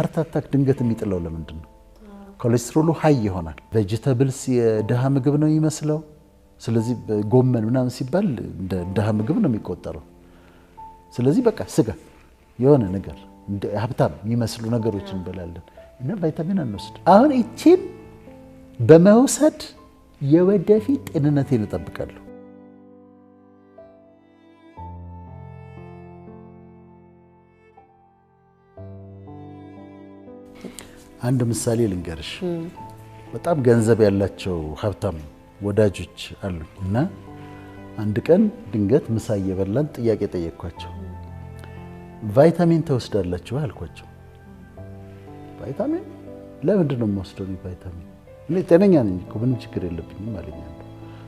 ሃርት አታክ ድንገት የሚጥለው ለምንድን ነው? ኮሌስትሮሉ ሃይ ይሆናል። ቬጂታብልስ የደሃ ምግብ ነው የሚመስለው። ስለዚህ ጎመን ምናምን ሲባል እንደ ደሃ ምግብ ነው የሚቆጠረው። ስለዚህ በቃ ስጋ የሆነ ነገር እንደ ሀብታም የሚመስሉ ነገሮችን እንበላለን እና ቫይታሚን አንወስድ። አሁን እቺን በመውሰድ የወደፊት ጤንነቴን እጠብቃለሁ። አንድ ምሳሌ ልንገርሽ። በጣም ገንዘብ ያላቸው ሀብታም ወዳጆች አሉ እና አንድ ቀን ድንገት ምሳ እየበላን ጥያቄ ጠየቅኳቸው። ቫይታሚን ተወስዳላችሁ አልኳቸው። ቫይታሚን ለምንድን ነው የምወስደው? ቫይታሚን እኔ ጤነኛ ነኝ እኮ ምንም ችግር የለብኝም አለኝ።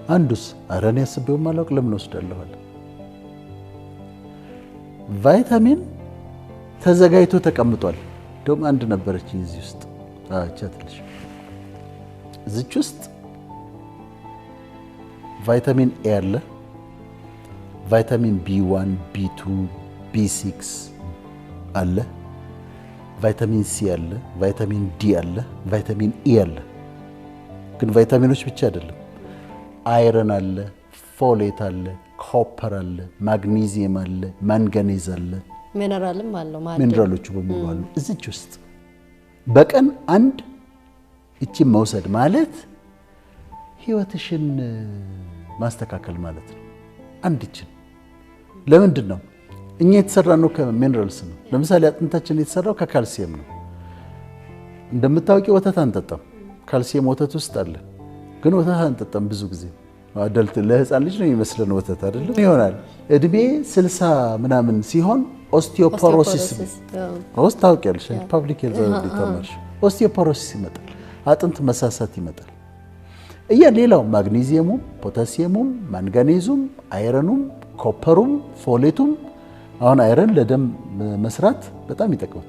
አንዱስ ኧረ እኔ አስቤውም አላውቅ ለምን ወስዳለሁ አለ። ቫይታሚን ተዘጋጅቶ ተቀምጧል። እንደውም አንድ ነበረች እዚህ ውስጥ ቻትልሽ እዚች ውስጥ ቫይታሚን ኤ አለ፣ ቫይታሚን ቢ1 ቢ2 ቢ6 አለ፣ ቫይታሚን ሲ አለ፣ ቫይታሚን ዲ አለ፣ ቫይታሚን ኢ አለ። ግን ቫይታሚኖች ብቻ አይደለም፣ አይረን አለ፣ ፎሌት አለ፣ ኮፐር አለ፣ ማግኒዚየም አለ፣ ማንጋኔዝ አለ፣ ሚነራልም አለው ማለት ሚነራሎቹ በሙሉ አሉ እዚች ውስጥ። በቀን አንድ እቺ መውሰድ ማለት ህይወትሽን ማስተካከል ማለት ነው። አንድ እቺ ለምንድን ነው እኛ የተሰራነው? ከሚነራልስ ነው። ለምሳሌ አጥንታችን የተሰራው ከካልሲየም ነው። እንደምታውቂው ወተት አንጠጣም። ካልሲየም ወተት ውስጥ አለ፣ ግን ወተት አንጠጣም ብዙ ጊዜ። አደልት ለህፃን ልጅ ነው የሚመስለን ወተት አይደለም። ይሆናል እድሜ 60 ምናምን ሲሆን ኦስቲዮፖሮሲስ ውስጥ ታውቂያለሽ፣ ፐብሊክ ሄልዝ ተማርሽ። ኦስቲዮፖሮሲስ ይመጣል፣ አጥንት መሳሳት ይመጣል። ሌላው ማግኒዚየሙም፣ ፖታሲየሙም፣ ማንጋኔዙም፣ አይረኑም፣ ኮፐሩም፣ ፎሌቱም። አሁን አይረን ለደም መስራት በጣም ይጠቅማል።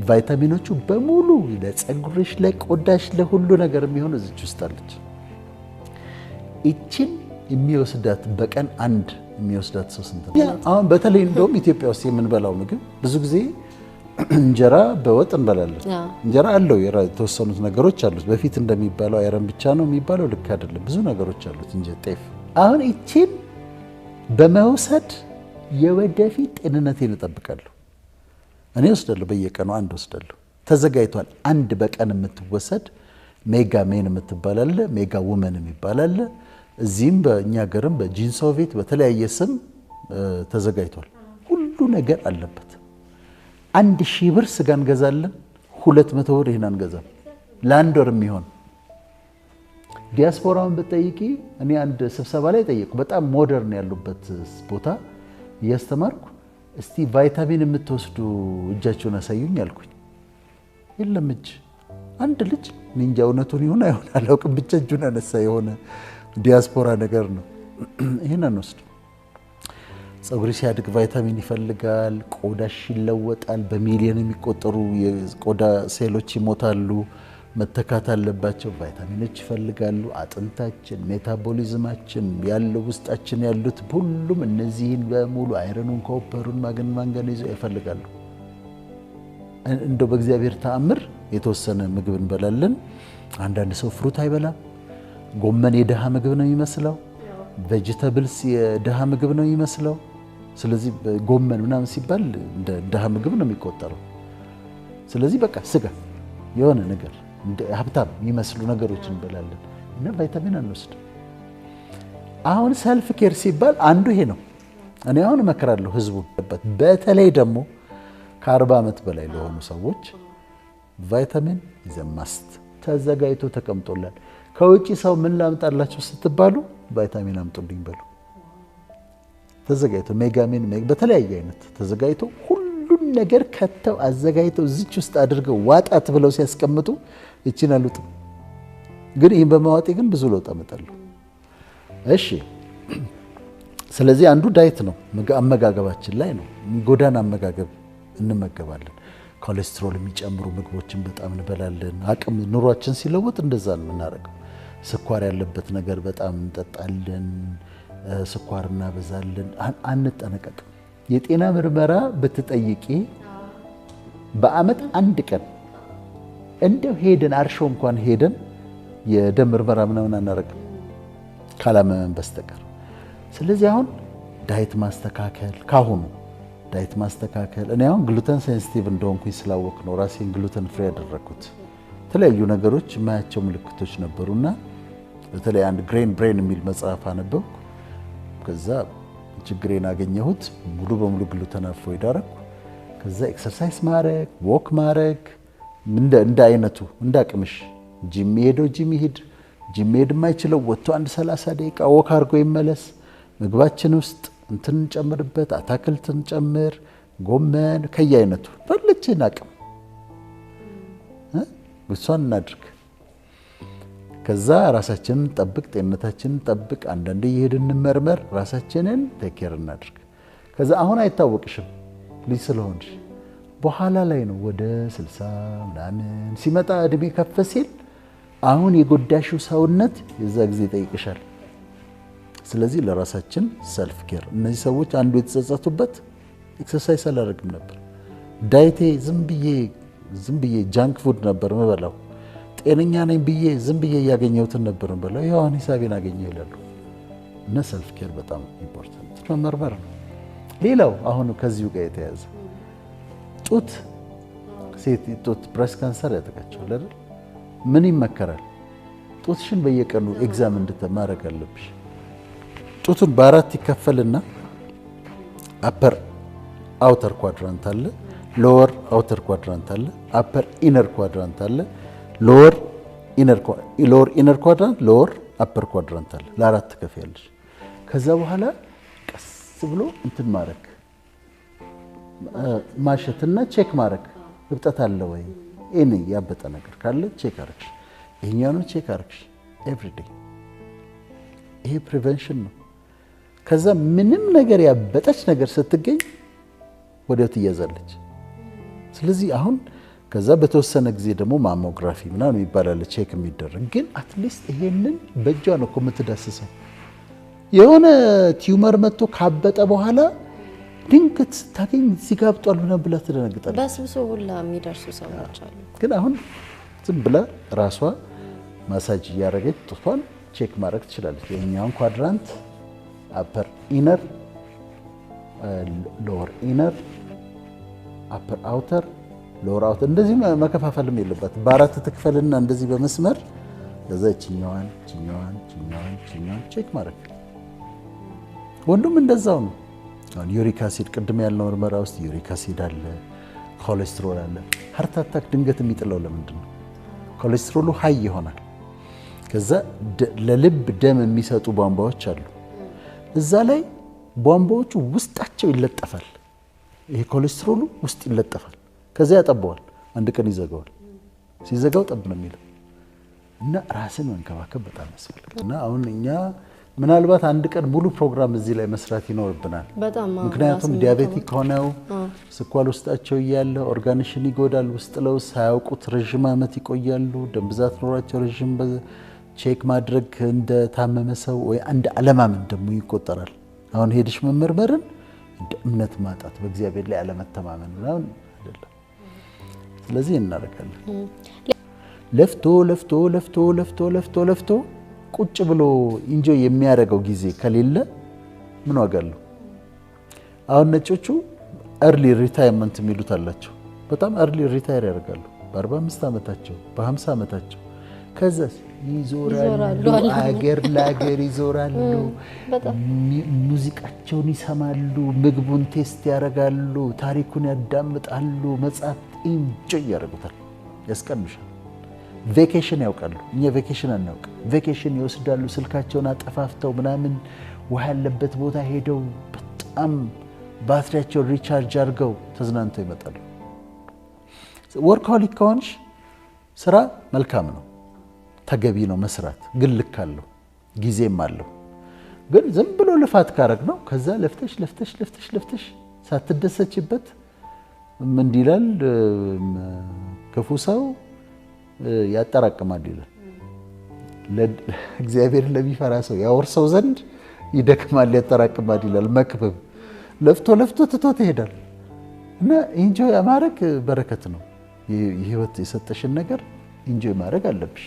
ቫይታሚኖቹ በሙሉ ለፀጉርሽ፣ ለቆዳሽ፣ ለሁሉ ነገር የሚሆን እዚች ውስጥ አለች። እቺን የሚወስዳት በቀን አንድ የሚወስዳት ሰው ስንት ነው? አሁን በተለይ እንደውም ኢትዮጵያ ውስጥ የምንበላው ምግብ ብዙ ጊዜ እንጀራ በወጥ እንበላለን። እንጀራ አለው የተወሰኑት ነገሮች አሉት። በፊት እንደሚባለው አይረን ብቻ ነው የሚባለው፣ ልክ አይደለም። ብዙ ነገሮች አሉት እንጂ ጤፍ። አሁን እቺን በመውሰድ የወደፊት ጤንነቴን እጠብቃለሁ። እኔ ወስዳለሁ፣ በየቀኑ አንድ ወስዳለሁ። ተዘጋጅቷል። አንድ በቀን የምትወሰድ ሜጋ ሜን የምትባላለ፣ ሜጋ ውመን የሚባላለ። እዚህም በእኛ ሀገርም በጂንሶቬት በተለያየ ስም ተዘጋጅቷል። ሁሉ ነገር አለበት። 1000 ብር ስጋ እንገዛለን፣ 200 ብር ይህን አንገዛም። ለአንድ ወር የሚሆን ዲያስፖራውን ብትጠይቂ፣ እኔ አንድ ስብሰባ ላይ ጠየቁ። በጣም ሞደርን ያሉበት ቦታ እያስተማርኩ፣ እስቲ ቫይታሚን የምትወስዱ እጃቸውን አሳዩኝ አልኩኝ። የለም እጅ። አንድ ልጅ እንጃ እውነቱን ይሁን አይሆን አላውቅም፣ ብቻ እጁን አነሳ። የሆነ ዲያስፖራ ነገር ነው። ይህን አንወስድ። ፀጉሪ ሲያድግ ቫይታሚን ይፈልጋል። ቆዳሽ ይለወጣል። በሚሊዮን የሚቆጠሩ የቆዳ ሴሎች ይሞታሉ፣ መተካት አለባቸው። ቫይታሚኖች ይፈልጋሉ። አጥንታችን፣ ሜታቦሊዝማችን ያለው ውስጣችን ያሉት ሁሉም እነዚህን በሙሉ አይረኑን፣ ኮፐሩን፣ ማንጋኔዙ ይፈልጋሉ። እንደው በእግዚአብሔር ተአምር የተወሰነ ምግብ እንበላለን። አንዳንድ ሰው ፍሩት አይበላም። ጎመን የደሃ ምግብ ነው የሚመስለው። ቬጂታብልስ የደሃ ምግብ ነው የሚመስለው። ስለዚህ ጎመን ምናምን ሲባል እንደ ደሃ ምግብ ነው የሚቆጠረው። ስለዚህ በቃ ስጋ የሆነ ነገር እንደ ሀብታም የሚመስሉ ነገሮችን እንበላለን እና ቫይታሚን አንወስድ። አሁን ሰልፍ ኬር ሲባል አንዱ ይሄ ነው። እኔ አሁን እመክራለሁ ህዝቡ፣ በተለይ ደግሞ ከ40 ዓመት በላይ ለሆኑ ሰዎች ቫይታሚን ዘማስት ተዘጋጅቶ ተቀምጦላል። ከውጪ ሰው ምን ላምጣላችሁ ስትባሉ ቫይታሚን አምጡልኝ በሉ። ተዘጋጅቶ ሜጋሚን በተለያየ አይነት ተዘጋጅቶ ሁሉን ነገር ከተው አዘጋጅተው እዚች ውስጥ አድርገው ዋጣት ብለው ሲያስቀምጡ እቺን አሉጥ። ግን ይህን በማዋጤ ግን ብዙ ለውጥ አመጣለሁ። እሺ፣ ስለዚህ አንዱ ዳይት ነው፣ አመጋገባችን ላይ ነው። ጎዳና አመጋገብ እንመገባለን። ኮሌስትሮል የሚጨምሩ ምግቦችን በጣም እንበላለን። አቅም ኑሯችን ሲለወጥ እንደዛ ነው የምናደርገው። ስኳር ያለበት ነገር በጣም እንጠጣለን። ስኳር እናበዛለን። አንጠነቀቅም። የጤና ምርመራ ብትጠይቂ በአመት አንድ ቀን እንደው ሄደን አርሾ እንኳን ሄደን የደም ምርመራ ምናምን አናረግም ካላመመን በስተቀር። ስለዚህ አሁን ዳይት ማስተካከል ካሁኑ ዳይት ማስተካከል። እኔ አሁን ግሉተን ሴንሲቲቭ እንደሆንኩኝ ስላወቅ ነው ራሴን ግሉተን ፍሪ ያደረኩት። የተለያዩ ነገሮች የማያቸው ምልክቶች ነበሩና በተለይ አንድ ግሬን ብሬን የሚል መጽሐፍ አነበብኩ። ከዛ ችግሬን አገኘሁት። ሙሉ በሙሉ ግሉተን አቮይድ አደረኩ። ከዛ ኤክሰርሳይዝ ማድረግ ወክ ማድረግ እንደ አይነቱ እንደ አቅምሽ ጂም ሄደው ጂም ይሄድ ጂም ሄድ የማይችለው ወጥቶ አንድ 30 ደቂቃ ወክ አድርጎ ይመለስ። ምግባችን ውስጥ እንትን ጨምርበት፣ አታክልትን ጨምር፣ ጎመን ከየአይነቱ በልችን አቅም እሷን እናድርግ። ከዛ ራሳችንን ጠብቅ፣ ጤንነታችንን ጠብቅ። አንዳንዴ እየሄድን እንመርመር፣ ራሳችንን ቴክ ኬር እናድርግ። ከዛ አሁን አይታወቅሽም ልጅ ስለሆንሽ በኋላ ላይ ነው ወደ 60 ምናምን ሲመጣ እድሜ ከፍ ሲል አሁን የጎዳሽው ሰውነት የዛ ጊዜ ይጠይቅሻል። ስለዚህ ለራሳችን ሰልፍ ኬር። እነዚህ ሰዎች አንዱ የተጸጸቱበት ኤክሰርሳይዝ አላደርግም ነበር፣ ዳይቴ ዝም ብዬ ጃንክ ፉድ ነበር የምበላው፣ ጤነኛ ነኝ ብዬ ዝም ብዬ እያገኘሁትን ነበር የምበላው፣ ያው አሁን ሂሳቤን አገኘሁ ይላሉ። እና ሰልፍ ኬር በጣም ኢምፖርታንት መመርመር ነው። ሌላው አሁን ከዚሁ ጋር የተያዘ ጡት፣ ሴት ጡት ብሬስት ካንሰር ያጠቃቸዋል አይደል? ምን ይመከራል? ጡትሽን በየቀኑ ኤግዛም እንድትማረግ አለብሽ። ጡቱን በአራት ይከፈልና አፐር አውተር ኳድራንት አለ፣ ሎወር አውተር ኳድራንት አለ፣ አፐር ኢነር ኳድራንት አለ፣ ሎወር ኢነር ኳድራንት፣ ሎወር አፐር ኳድራንት አለ። ለአራት ትከፍያለሽ። ከዛ በኋላ ቀስ ብሎ እንትን ማረግ ማሸትና ቼክ ማረግ እብጠት አለ ወይ እኔ ያበጠ ነገር ካለ ቼክ አረግሽ፣ ይሄኛው ቼክ አረግሽ ኤቭሪዴይ። ይሄ ፕሪቨንሽን ነው። ከዛ ምንም ነገር ያበጠች ነገር ስትገኝ ወዲያው ትያዛለች። ስለዚህ አሁን ከዛ በተወሰነ ጊዜ ደግሞ ማሞግራፊ ምናምን ይባላል ቼክ የሚደረግ ግን አትሊስት ይሄንን በእጇ ነው እኮ የምትዳስሰው። የሆነ ቲዩመር መጥቶ ካበጠ በኋላ ድንገት ስታገኝ እዚህ ጋር አብጧል ምናምን ብላ ትደነግጣለች። በስብሶ ሁላ የሚደርሱ ሰዎች አሉ። ግን አሁን ዝም ብላ ራሷ ማሳጅ እያደረገች ጡቷን ቼክ ማድረግ ትችላለች። ይሄኛውን ኳድራንት አፐር ኢነር፣ ሎወር ኢነር፣ አፐር አውተር፣ ሎወር አውተር እንደዚህ መከፋፈልም የለባት። በአራት ትክፈልና እንደዚህ በመስመር ከዛ ችኛዋን ቼክ ማድረግ። ወንዱም እንደዛው ነው። አሁን ዩሪክ አሲድ ቅድም ያልነው ምርመራ ውስጥ ዩሪክ አሲድ አለ፣ ኮሌስትሮል አለ። ሃርት አታክ ድንገት የሚጥለው ለምንድን ነው? ኮሌስትሮሉ ሃይ ይሆናል። ከዛ ለልብ ደም የሚሰጡ ቧንቧዎች አሉ። እዛ ላይ ቧንቧዎቹ ውስጣቸው ይለጠፋል። ይሄ ኮሌስትሮሉ ውስጥ ይለጠፋል። ከዛ ያጠበዋል። አንድ ቀን ይዘጋዋል። ሲዘጋው ጠብ ነው የሚለው እና ራስን መንከባከብ በጣም ያስፈልጋል። እና አሁን እኛ ምናልባት አንድ ቀን ሙሉ ፕሮግራም እዚህ ላይ መስራት ይኖርብናል። ምክንያቱም ዲያቤቲክ ሆነው ስኳር ውስጣቸው እያለ ኦርጋኒሽን ይጎዳል። ውስጥ ለውስጥ ሳያውቁት ረዥም ዓመት ይቆያሉ። ደም ብዛት ኖሯቸው ረዥም ቼክ ማድረግ እንደ ታመመ ሰው ወይ እንደ አለማመን ደግሞ ይቆጠራል። አሁን ሄድሽ መመርመርን እንደ እምነት ማጣት በእግዚአብሔር ላይ አለመተማመን ምናምን አይደለም። ስለዚህ እናደርጋለን። ለፍቶ ቁጭ ብሎ ኢንጆይ የሚያደርገው ጊዜ ከሌለ ምን ዋጋ አለው? አሁን ነጮቹ እርሊ ሪታይርመንት የሚሉት አላቸው። በጣም እርሊ ሪታይር ያደርጋሉ በ45 ዓመታቸው በ50 ዓመታቸው። ከዛ ይዞራሉ፣ አገር ለአገር ይዞራሉ፣ ሙዚቃቸውን ይሰማሉ፣ ምግቡን ቴስት ያደርጋሉ፣ ታሪኩን ያዳምጣሉ፣ መጽሐፍ ኢንጆይ ያደርጉታል፣ ያስቀንሻል። ቬኬሽን ያውቃሉ። እኛ ቬኬሽን አናውቅ። ቬኬሽን ይወስዳሉ፣ ስልካቸውን አጠፋፍተው ምናምን ውሃ ያለበት ቦታ ሄደው በጣም ባትሪያቸውን ሪቻርጅ አድርገው ተዝናንተው ይመጣሉ። ወርክሆሊክ ከሆንሽ ስራ መልካም ነው፣ ተገቢ ነው መስራት፣ ግን ልክ አለው፣ ጊዜም አለው። ግን ዝም ብሎ ልፋት ካረግ ነው ከዛ ለፍተሽ ሳትደሰችበት ምን ይላል ክፉ ሰው ያጠራቅማል ይላል። እግዚአብሔር ለሚፈራ ሰው ያወርሰው ዘንድ ይደክማል ያጠራቅማል ይላል መክብብ። ለፍቶ ትቶ ትሄዳል። እና ኢንጆይ ማድረግ በረከት ነው። የህይወት የሰጠሽን ነገር ኢንጆይ ማድረግ አለብሽ።